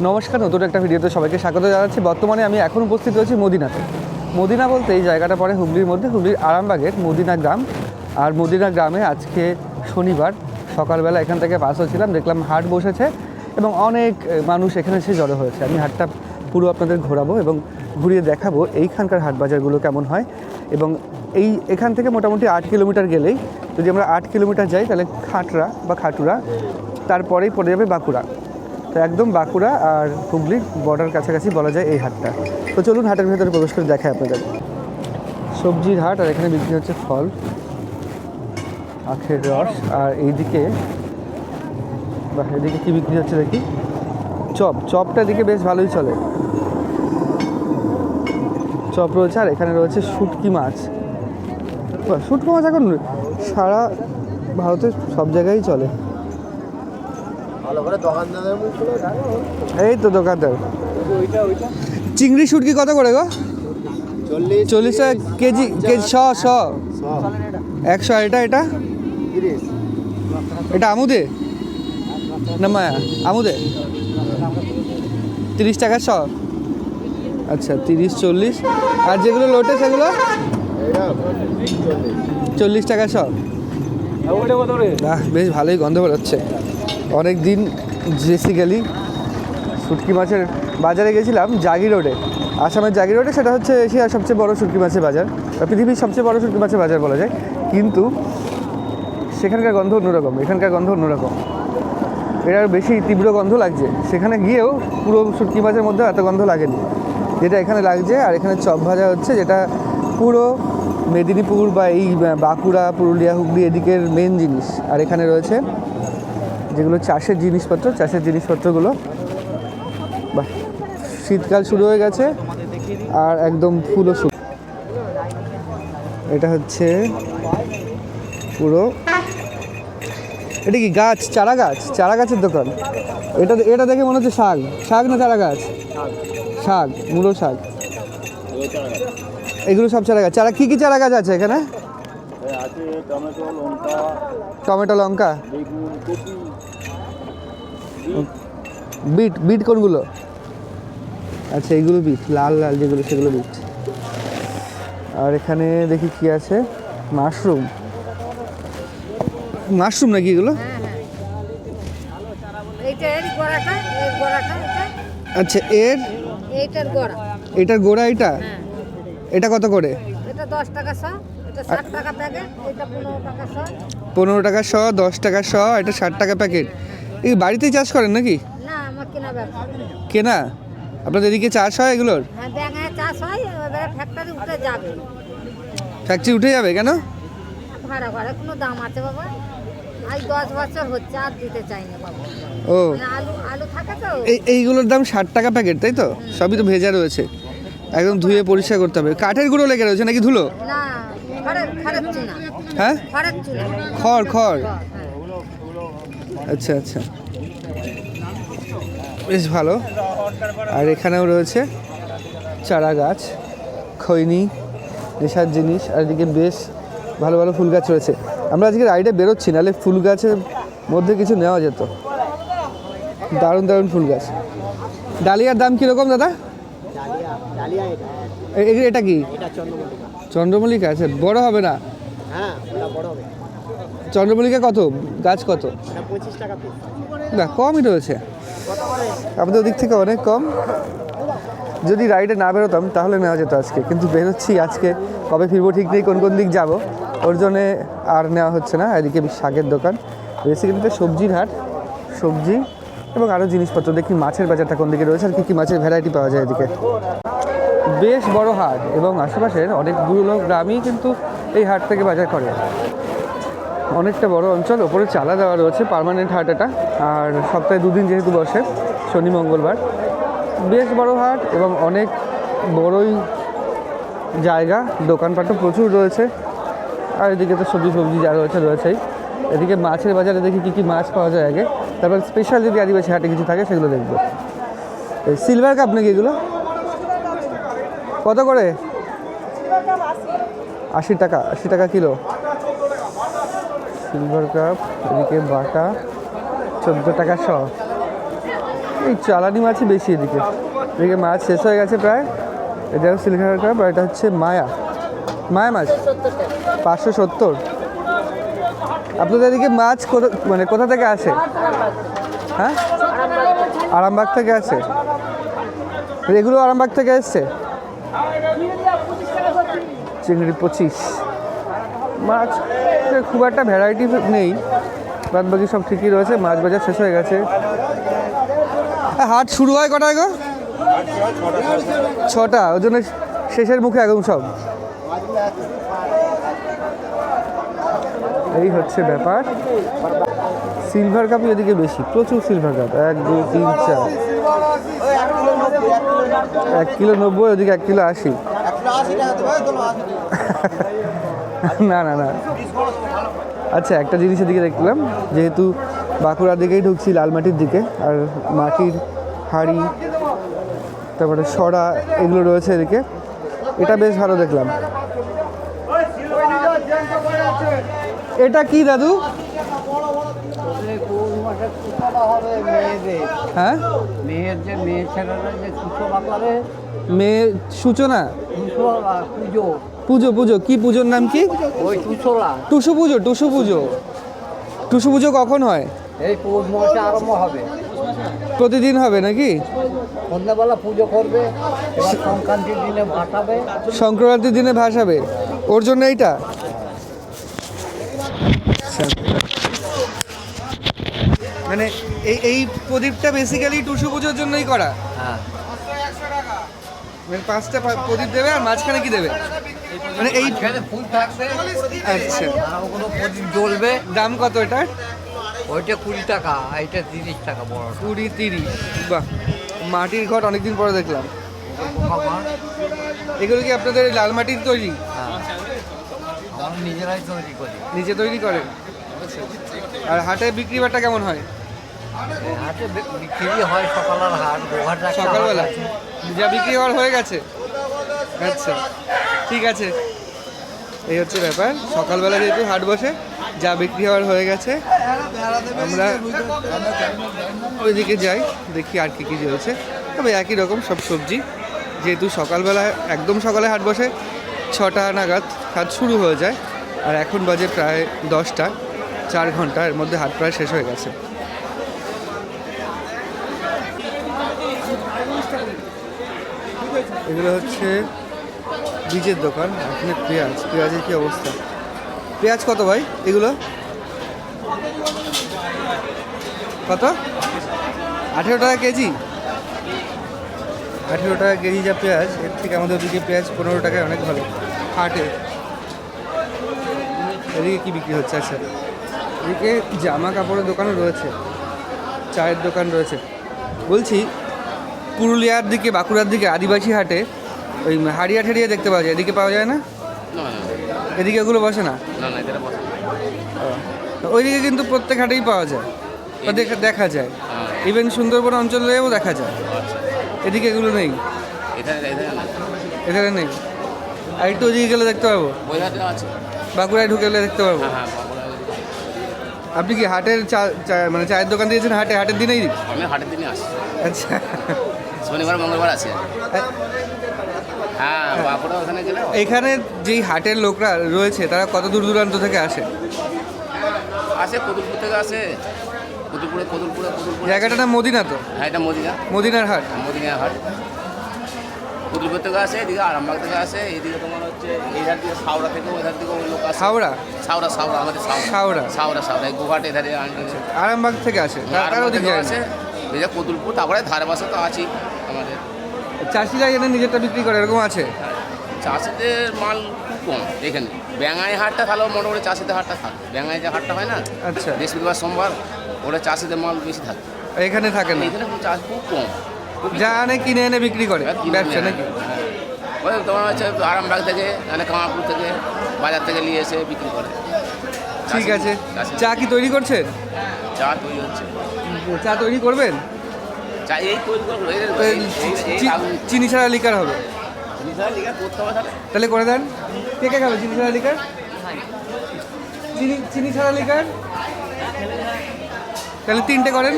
নমস্কার, নতুন একটা ভিডিওতে সবাইকে স্বাগত জানাচ্ছি। বর্তমানে আমি এখন উপস্থিত রয়েছি মদিনাতে। মদিনা বলতে এই জায়গাটা পড়ে হুগলির মধ্যে, হুগলির আরামবাগের মদিনা গ্রাম। আর মদিনা গ্রামে আজকে শনিবার সকালবেলা এখান থেকে পাস হচ্ছিলাম, দেখলাম হাট বসেছে এবং অনেক মানুষ এখানে এসে জড়ো হয়েছে। আমি হাটটা পুরো আপনাদের ঘোরাবো এবং ঘুরিয়ে দেখাবো এইখানকার হাট বাজারগুলো কেমন হয়। এবং এখান থেকে মোটামুটি 8 কিলোমিটার গেলেই, যদি আমরা 8 কিলোমিটার যাই তাহলে খাটরা বা খাটুরা, তারপরেই পড়ে যাবে বাঁকুড়া। তো একদম বাঁকুড়া আর হুগলির বর্ডার কাছাকাছি বলা যায় এই হাটটা। তো চলুন হাটের ভেতরে প্রবেশ করে দেখায় আপনাদের। সবজির হাট, আর এখানে বিক্রি হচ্ছে ফল, আখের রস। আর এইদিকে এদিকে কী বিক্রি হচ্ছে দেখি, চপটা দিকে বেশ ভালোই চলে, চপ রয়েছে। আর এখানে রয়েছে শুটকি মাছ। শুটকি মাছ এখন সারা ভারতে সব জায়গায় চলে। এই তো দোকানদার। চিংড়ি শুটকি কত করে গো? 40 টাকা কেজি। 100 এটা এটা আমুদে না মায়া? আমুদে 30 টাকা 100। আচ্ছা, 30-40। আর যেগুলো লোটে সেগুলো 40 টাকা 100। বাহ, বেশ ভালোই গন্ধ বেরোচ্ছে। অনেক দিন বেসিক্যালি শুটকি মাছের বাজারে গেছিলাম জাগি রোডে, আসামের জাগি রোডে। সেটা হচ্ছে এশিয়ার সবচেয়ে বড় শুটকি মাছের বাজার, বা পৃথিবীর সবচেয়ে বড় শুটকি মাছের বাজার বলা যায়। কিন্তু সেখানকার গন্ধ অন্যরকম, এখানকার গন্ধ অন্যরকম। এটার বেশি তীব্র গন্ধ লাগছে। সেখানে গিয়েও পুরো শুটকি মাছের মধ্যে এত গন্ধ লাগেনি যেটা এখানে লাগছে। আর এখানে চপ ভাজা হচ্ছে, যেটা পুরো মেদিনীপুর বা এই বাঁকুড়া, পুরুলিয়া, হুগলি এদিকের মেন জিনিস। আর এখানে রয়েছে যেগুলো চাষের জিনিসপত্রগুলো। বাহ, শীতকাল শুরু হয়ে গেছে আর একদম ফুলও শুরু। এটা হচ্ছে পুরো, এটা কি গাছ? চারা গাছের দোকান। এটা দেখে মনে হচ্ছে শাক না চারা গাছ? শাক, মূলো শাক। এগুলো সব চারা গাছ। কি চারা গাছ আছে এখানে? টমেটো, লঙ্কা, বিট কোনগুলো? আচ্ছা, এইগুলো বিট, লাল যেগুলো সেগুলো বিট। আর এখানে দেখি কি আছে, মাশরুম নাকি এগুলো? আচ্ছা, এটার গোড়া। এটা কত করে? 10 টাকা 100, এটা 60 টাকা প্যাকেট, এটা 15 টাকা 100। 15 টাকা 100, 10 টাকা 100, এটা 60 টাকা প্যাকেট। এই বাড়িতেই চাষ করেন নাকি? না, আমার কেনা ব্যবসা। কেনা? আপনাদের এদিকে চাষ হয় এগুলোর? হ্যাঁ, ব্যাঙে চাষ হয়, এবারে ফ্যাক্টরি উঠে যাবে। ফ্যাক্টরি উঠে যাবে কেন? ভাড়া কোনো দাম আছে বাবা? আজ 10 বছর হচ্ছে, আর দিতে চাই না বাবা। ও, আলু থাকে তো। এইগুলোর দাম 60 টাকা প্যাকেট, তাই তো? সবই তো ভেজা রয়েছে, একদম ধুয়ে পরিষ্কার করতে হবে। কাঠের গুঁড়ো লেগে রয়েছে নাকি ধুলো? না, খড়ের চুনা। হ্যাঁ, খড়। হ্যাঁ। আচ্ছা, বেশ ভালো। আর এখানেও রয়েছে চারা গাছ, খৈনি, নেশার জিনিস। আর এদিকে বেশ ভালো ফুল গাছ রয়েছে। আমরা আজকে রাইডে বেরোচ্ছি, নাহলে ফুল গাছের মধ্যে কিছু নেওয়া যেত। দারুণ ফুল গাছ। ডালিয়ার দাম কীরকম দাদা? এটা কি? চন্দ্রমল্লিকা। আছে, বড় হবে না? চন্দ্রমল্লিকা কত গাছ? কত? 25 টাকা পিস। না, কমই রয়েছে আমাদের ওদিক থেকে, অনেক কম। যদি রাইডে না বেরোতাম তাহলে নেওয়া যেত আজকে, কিন্তু বেরোচ্ছি আজকে। কবে ফিরবো ঠিক নেই, কোন দিক যাব, ওর জন্যে আর নেওয়া হচ্ছে না। এদিকে শাকের দোকান, বেসিক্যালি সবজির হাট, সবজি এবং আরও জিনিসপত্র। দেখি মাছের বাজারটা কোন দিকে রয়েছে আর কী মাছের ভ্যারাইটি পাওয়া যায় এদিকে। বেশ বড় হাট এবং আশেপাশের অনেকগুলো গ্রামই কিন্তু এই হাট থেকে বাজার করে। অনেকটা বড় অঞ্চল, ওপরে চালা দেওয়া রয়েছে, পার্মানেন্ট হাট এটা। আর সপ্তাহে 2 দিন যেহেতু বসে, শনি মঙ্গলবার। বেশ বড় হাট এবং অনেক বড়ই জায়গা, দোকানপাটও প্রচুর রয়েছে। আর এদিকে তো সবজি যা রয়েছেই। এদিকে মাছের বাজারে দেখি কী মাছ পাওয়া যায় আগে, তারপর স্পেশাল যদি আদিবাসী হাটে কিছু থাকে সেগুলো দেখবো। এই সিলভার কাপ নাকি এগুলো? কত করে? 80 টাকা কিলো সিলভার কাপ। এদিকে বাটা 14 টাকা 100। এই চালানি মাছই বেশি এদিকে। এদিকে মাছ শেষ হয়ে গেছে প্রায়। এটা সিলভার কাপ আর এটা হচ্ছে মায়া মাছ 570। আপনাদের এদিকে মাছ মানে কোথা থেকে আসে? হ্যাঁ, আরামবাগ থেকে আসে। এগুলো আরামবাগ থেকে এসছে। চিংড়ি 25। মাছ খুব একটা ভ্যারাইটি নেই, বাদ বাকি সব ঠিকই রয়েছে। মাছ বাজার শেষ হয়ে গেছে। হাট শুরু হয় কটায় গো? 6টা। ওই জন্য শেষের মুখে একদম সব। এই হচ্ছে ব্যাপার। সিলভার কাপই এদিকে বেশি, প্রচুর সিলভার কাপ। 1 2 3 4 1 কিলো 90, ওদিকে 1 কিলো 80। না না না, আচ্ছা একটা জিনিস এদিকে দেখলাম, যেহেতু বাঁকুড়ার দিকেই ঢুকছি, লালমাটির দিকে, আর মাটির হাঁড়ি তারপরে সরা এগুলো রয়েছে এদিকে। এটা বেশ ভালো দেখলাম। এটা কি দাদু? হ্যাঁ, মেয়ের যে মেয়ে ছেলেরা যে সূচনা করে, মেয়ে সূচনা পুজো, পুজো পুজো কি পুজোর নাম কি? ওই টুসলা টুসু পুজো। টুসু পুজো কখন হয়? এই পৌষ মাসে আরম্ভ হবে। প্রতিদিন হবে নাকি? সন্ধ্যাবেলা পুজো করবে, এবার সংক্রান্তির দিনে ভাসাবে। সংক্রান্তির দিনে ভাসাবে, ওর জন্য এইটা। মানে এই প্রদীপটা বেসিক্যালি টুসু পুজোর জন্যই করা। হ্যাঁ, মানে 5টা প্রদীপ দেবে, আর মাঝখানে কি দেবে? মানে এই এখানে ফুল থাকবে, আচ্ছা, আর ওগুলো প্রদীপ জ্বলবে। দাম কত এটা? ওইটা 20 টাকা, এইটা 30 টাকা বড়। 20 30। বাহ, মাটির ঘট অনেকদিন পরে দেখলাম। এগুলো কি আপনাদের লাল মাটির তৈরি? হ্যাঁ, আমরা নিজেরাই তৈরি করি। নিজে তৈরি করেন? আর হাটে বিক্রি বাট্টা কেমন হয়? হাটে বিক্রি হয়, সকালের হাট, গোঘাটে একটা হাট সকালবেলা আছে। যা বিক্রি হওয়ার হয়ে গেছে? আচ্ছা, ঠিক আছে। এই হচ্ছে ব্যাপার, সকালবেলা যেহেতু হাট বসে, যা বিক্রি হওয়ার হয়ে গেছে। আমরা ওইদিকে যাই, দেখি আর কি রয়েছে। তবে একই রকম সব সবজি, যেহেতু সকালবেলা একদম সকালে হাট বসে, 6টা নাগাদ হাট শুরু হয়ে যায়। আর এখন বাজে প্রায় 10টা, 4 ঘন্টা এর মধ্যে হাট প্রায় শেষ হয়ে গেছে। এগুলো হচ্ছে বীজের দোকান। এখানে পেঁয়াজের কি অবস্থা? পেঁয়াজ কত ভাই এগুলো? কত? 18 টাকা কেজি। 18 টাকা কেজি যা পেঁয়াজ, এর থেকে আমাদের ওদিকে পেঁয়াজ 15 টাকায় অনেক ভালো হাটে। এদিকে কি বিক্রি হচ্ছে? আচ্ছা, এদিকে জামা কাপড়ের দোকানও রয়েছে, চায়ের দোকান রয়েছে। বলছি, পুরুলিয়ার দিকে, বাঁকুড়ার দিকে আদিবাসী হাটে ওই হাড়িয়া ঠাড়িয়া দেখতে পাওয়া যায়, এদিকে পাওয়া যায় না? এদিকে ওগুলো বসে না? ওইদিকে কিন্তু প্রত্যেক হাটেই পাওয়া যায় বা দেখা যায়। ইভেন সুন্দরবন অঞ্চলেও দেখা যায়। এদিকে এগুলো নেই, এখানে নেই। আর একটু ওইদিকে গেলে দেখতে পাবো, বাঁকুড়ায় ঢুকে গেলে দেখতে পাবো। আপনি কি হাটের মানে চায়ের দোকান দিয়েছেন হাটের দিনেই? আমি হাটের দিনে আসি। আচ্ছা, শনিবার মঙ্গলবার আছে। হ্যাঁ, বাঁকুড়া ওখানে গেলে এখানে যেই হাটের লোকরা রয়েছে তারা কত দূর দূরান্ত থেকে আসে? আসে কদুলপুর থেকে আসে, কদুলপুরে জায়গাটার নাম মদিনা তো? হ্যাঁ, এটা মদিনার হাট। মদিনা হাট। কদুলপুর থেকে আসে, এদিকে আরামবাগ থেকে আসে, এদিকে তোমার হচ্ছে এইধার দিকে হাওড়া থেকে, ওইধার দিকে ওই লোক আসে। হাওড়া আমাদের সাউরা এই গোঘাট এধারে আরামবাগ থেকে আসে, তার ওদিকে আসে। এই যে কদুলপুর, তারপরে ধারে পাশে তো আছেই আমাদের। চাষিরা এনে নিজেরটা বিক্রি করে, এরকম আছে? চাষিদের মাল খুব কম এখানে। ব্যাঙাই হাটটা তাহলে মোটামুটি চাষিদের হাটটা থাকে। ব্যাঙাই যে হাটটা হয় না, আচ্ছা, বৃহস্পতিবার সোমবার, ওটা চাষিদের মাল বেশি থাকে। এখানে থাকে না? এখানে চাষ খুব কম। যা আনে কিনে এনে বিক্রি করে ব্যবসা নাকি? ওই তোমার হচ্ছে আরামবাগ থেকে, মানে কামারপুর থেকে, বাজার থেকে নিয়ে এসে বিক্রি করে। ঠিক আছে। চা কি তৈরি করছেন? চা তৈরি হচ্ছে। চা তৈরি করবেন? চা এই তৈরি করবো, চিনি ছাড়া লিকার হবে? করতে হবে তাহলে করে দেন। কে কে খাবে চিনি ছাড়া লিকার? চিনি ছাড়া লিকার তাহলে 3টে করেন।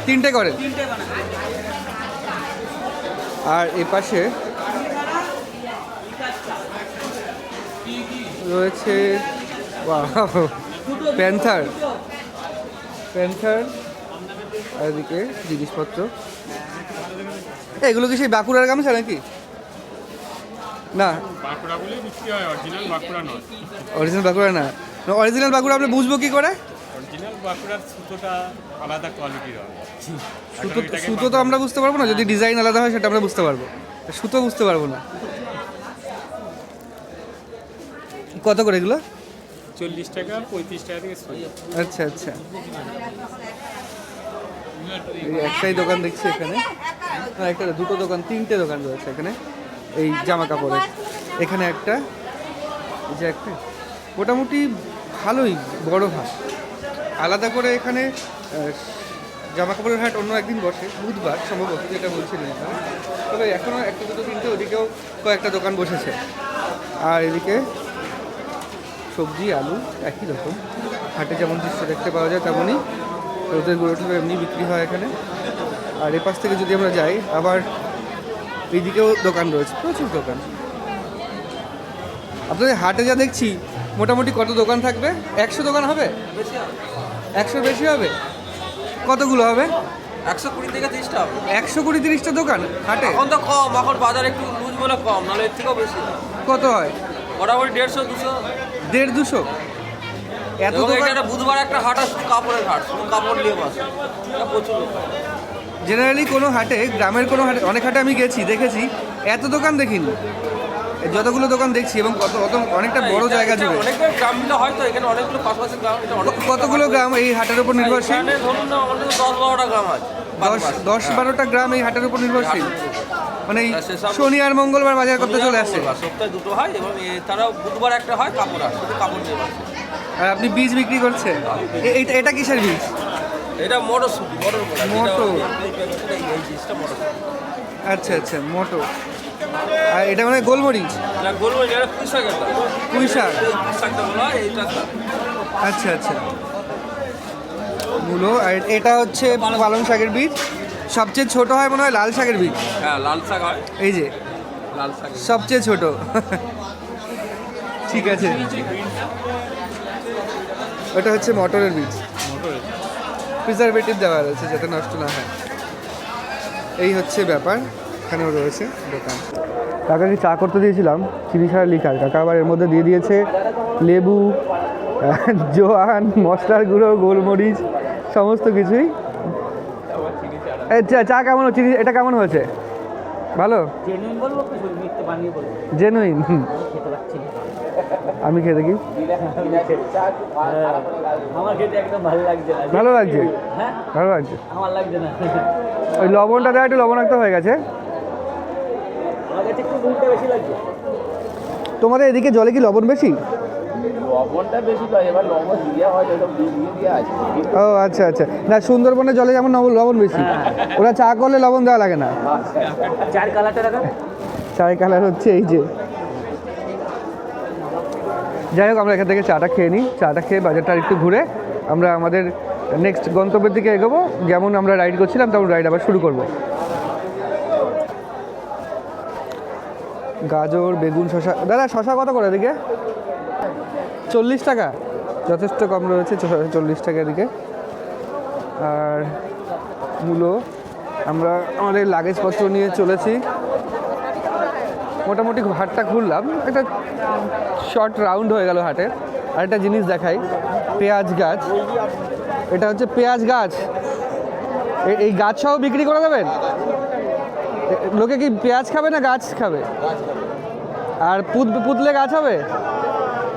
তিনটে করেন? তিনটে বানাই। আর এ পাশে রয়েছে প্যান্থার আর এদিকে জিনিসপত্র। এগুলো কি সেই বাঁকুড়ার গামছা নাকি? না, বাঁকুড়াগুলি বিক্রি হয়, অরিজিনাল বাঁকুড়া নয়। অরিজিনাল বাঁকুড়া না। অরিজিনাল বাঁকুড়া আমরা বুঝবো কি করে? অরিজিনাল বাঁকুড়ার সুতোটা আলাদা কোয়ালিটির হয়। সুতো তো আমরা বুঝতে পারবো না, যদি ডিজাইন আলাদা হয় সেটা আমরা বুঝতে পারবো, সুতো বুঝতে পারবো না। কত করে এগুলো? 40 টাকা 35 টাকা থেকে শুরু। আচ্ছা আচ্ছা, এই একটাই দোকান দেখছি এখানে, না একটা দুটো দোকান, তিনটে দোকান রয়েছে এখানে এই জামা কাপড়ের। এখানে একটা, এই যে একটা, মোটামুটি ভালোই বড় হাট। আলাদা করে এখানে জামা কাপড়ের হাট অন্য একদিন বসে, বুধবার সম্ভবত, যেটা বলছিলেন এখানে। তবে এখনও একটা দুটো তিনটে ওদিকেও কয়েকটা দোকান বসেছে। আর এদিকে সবজি আলু একই রকম, হাটে যেমন দৃশ্য দেখতে পাওয়া যায় তেমনই রোদের গুঁড়োটুকু এমনি বিক্রি হয় এখানে। আর এপাশ থেকে যদি আমরা যাই, আবার এইদিকেও দোকান রয়েছে, প্রচুর দোকান। আপনাদের হাটে যা দেখছি মোটামুটি কত দোকান থাকবে? 100 দোকান হবে? 100 বেশি হবে? কতগুলো হবে? 120 থেকে 30টা হবে। 120-30টা দোকান হাটে? এখন তো কম, এখন বাজার একটু লুজ বলে কম, নাহলে এর থেকেও বেশি। কত হয়? মোটামুটি 150-200। 150-200? এত এবং দোকান? এটা বুধবার একটা হাট আছে, শুধু কাপড়ের হাট, শুধু কাপড় নিয়ে বসে। এটা প্রচুর লোক হয়। জেনারেলি কোনো হাটে, গ্রামের কোনো হাটে, অনেক হাটে আমি গেছি, দেখেছি এত দোকান দেখিনি। যতগুলো দোকান দেখছি এবং অনেকটা বড় জায়গা জুড়ে। অনেকগুলো গ্রাম মিলে হয়তো, এখানে অনেকগুলো পাশাপাশি গ্রাম, এটা অনেক। কতগুলো গ্রাম এই হাটের উপর নির্ভরশীল? এখানে ধরুন না, আমাদের 10-12টা গ্রাম আছে। 10-12টা গ্রাম এই হাটের উপর নির্ভরশীল, মানে এই সেসব- শনি আর মঙ্গলবার বাজার করতে চলে আসে। সপ্তাহে দুটো হয়, এবং এছাড়াও বুধবার একটা হয় কাপড় হাট, শুধু কাপড় নিয়ে বসে। আর আপনি বীজ বিক্রি করছেন? এটা কিসের বীজ? এটা মটরশুঁটি, মটর বলা। মটর। এই জিনিসটা মটরশুঁটি। আচ্ছা আচ্ছা, মটর। আর এটা মানে গোলমরিচ? এটা গোলমরিচ, এটা পুঁই শাকের দাম। পুঁই শাক? এই পুঁই শাকটা বলা হয়, এইটার দাম। আচ্ছা আচ্ছা, মূলো। আর এটা হচ্ছে পালং শাকের বীজ। সবচেয়ে ছোট হয় মনে হয় লাল শাকের বীজ। হ্যাঁ, লাল শাক হয়, এই যে লাল শাক। সবচেয়ে ছোট। ঠিক আছে, ওটা হচ্ছে মটরের বীজ। প্রিজারভেটিভ দেওয়া রয়েছে যাতে নষ্ট না হয়। এই হচ্ছে ব্যাপার। এখানেও রয়েছে দোকান। কাকাকে চা করতে দিয়েছিলাম, চিনি ছাড়া লিকার। কাকা আবার এর মধ্যে দিয়ে দিয়েছে লেবু, জোয়ান, মশলার গুঁড়ো, গোলমরিচ, সমস্ত কিছুই। আচ্ছা, চা কেমন হচ্ছে? এটা কেমন হয়েছে? ভালো? জেনুইন? আমি খেয়ে দেখি। আমার খেতে একদম ভালো লাগছে না। ভালো লাগছে? হ্যাঁ, ভালো লাগছে। আমার লাগছে না। ওই লবণটা দেওয়া একটু লবণাক্ত হয়ে গেছে। আমার কাছে একটু নুনটা বেশি লাগছে। তোমাদের এদিকে জলে কি লবণ বেশি? লবণটা বেশি নয়, এবার লবণ দিয়ে হয়, ওটা দিয়ে দিয়ে আছে। ও আচ্ছা আচ্ছা, না সুন্দরবনের জলে যেমন লবণ বেশি, ওরা চা করলে লবণ দেওয়া লাগে না। চার কালারটা রাখা। চায়ের কালার হচ্ছে এই যে। যাই হোক, আমরা এখান থেকে চাটা খেয়ে নিই। চাটা খেয়ে বাজারটা একটু ঘুরে আমরা আমাদের নেক্সট গন্তব্যের দিকে এগোবো। যেমন আমরা রাইড করছিলাম তেমন রাইড আবার শুরু করব। গাজর, বেগুন, শশা। দাদা শশা কত করে এদিকে? 40 টাকা, যথেষ্ট কম রয়েছে, 40 টাকা এদিকে। আর মূলো, আমরা আমাদের লাগেজপত্র নিয়ে চলেছি। মোটামুটি হাটটা ঘুরলাম, একটা শর্ট রাউন্ড হয়ে গেল হাটের। আর একটা জিনিস দেখাই, পেঁয়াজ গাছ। এটা হচ্ছে পেঁয়াজ গাছ। এই গাছ সহ বিক্রি করে দেবেন? লোকে কি পেঁয়াজ খাবে না গাছ খাবে? আর পুতলে গাছ হবে?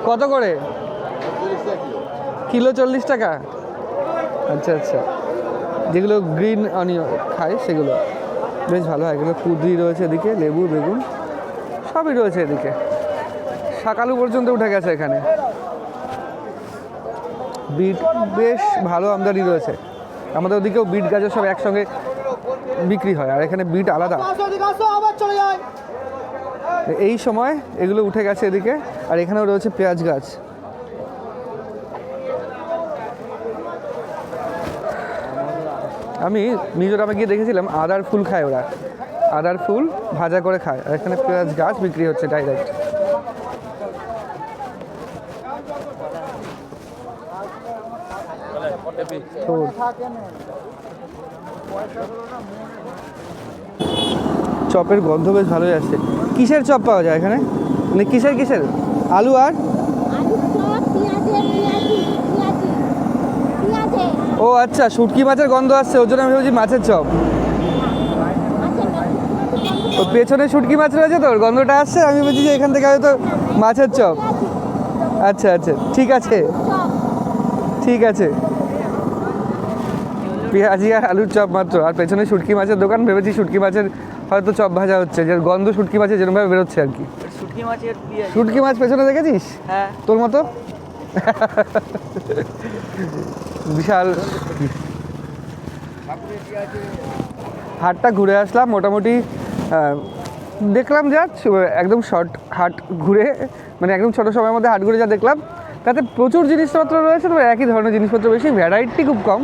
কত করে কিলো? 40 টাকা? আচ্ছা আচ্ছা, যেগুলো গ্রিন অনিয়ন খায় সেগুলো বেশ ভালো হয়। এগুলো কুঁদরি রয়েছে এদিকে, লেবু, বেগুন সবই রয়েছে এদিকে। শাকালু পর্যন্ত উঠে গেছে এখানে। বিট বেশ ভালো আমদানি রয়েছে। আমাদের ওদিকেও বিট গাজর সব একসঙ্গে বিক্রি হয়, আর এখানে বিট আলাদা। এই সময় এগুলো উঠে গেছে এদিকে। আর এখানেও রয়েছে পেঁয়াজ গাছ। আমি মিজোরামে গিয়ে দেখেছিলাম আদার ফুল খায় ওরা, আদার ফুল ভাজা করে খায়, আর এখানে পেঁয়াজ গাছ বিক্রি হচ্ছে ডাইরেক্ট। চপের গন্ধ বেশ ভালোই আসছে। কিসের চপ পাওয়া যায় এখানে, মানে কিসের আলু আর ও আচ্ছা, শুটকি মাছের গন্ধ আসছে, ওর জন্য আমি ভেবেছি মাছের চপ। তো পেছনে শুটকি মাছ রয়েছে, তো ওর গন্ধটা আসছে, আমি বলছি যে এখান থেকে হয়তো মাছের চপ। আচ্ছা আচ্ছা, ঠিক আছে ঠিক আছে, পেঁয়াজি আর আলুর চপ মাত্র, আর পেছনে শুটকি মাছের দোকান, ভেবেছি শুটকি মাছের হয়তো চপ ভাজা হচ্ছে, যে গন্ধ শুটকি মাছের যেরকমভাবে বেরোচ্ছে আর কি। শুটকি মাছ পেছনে দেখেছিস? হ্যাঁ। তোর মতো বিশাল। হাটটা ঘুরে আসলাম মোটামুটি, দেখলাম যা একদম শর্ট হাট ঘুরে, মানে একদম ছোটো সময়ের মধ্যে হাট ঘুরে যা দেখলাম, তাতে প্রচুর জিনিসপত্র রয়েছে, তবে একই ধরনের জিনিসপত্র বেশি, ভ্যারাইটি খুব কম।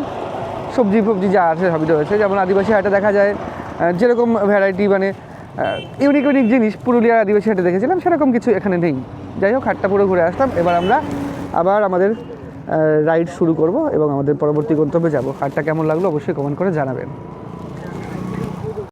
সবজি ফবজি যা আছে সবই রয়েছে, যেমন আদিবাসী হাটে দেখা যায় যেরকম ভ্যারাইটি, মানে ইউনিক জিনিস পুরুলিয়ার আদিবাসী হাটে দেখেছিলাম, সেরকম কিছু এখানে নেই। যাই হোক, হাটটা পুরো ঘুরে আসলাম। এবার আমরা আবার আমাদের রাইড শুরু করব এবং আমাদের পরবর্তী গন্তব্যে যাব। হাটটা কেমন লাগলো অবশ্যই কমেন্ট করে জানাবেন।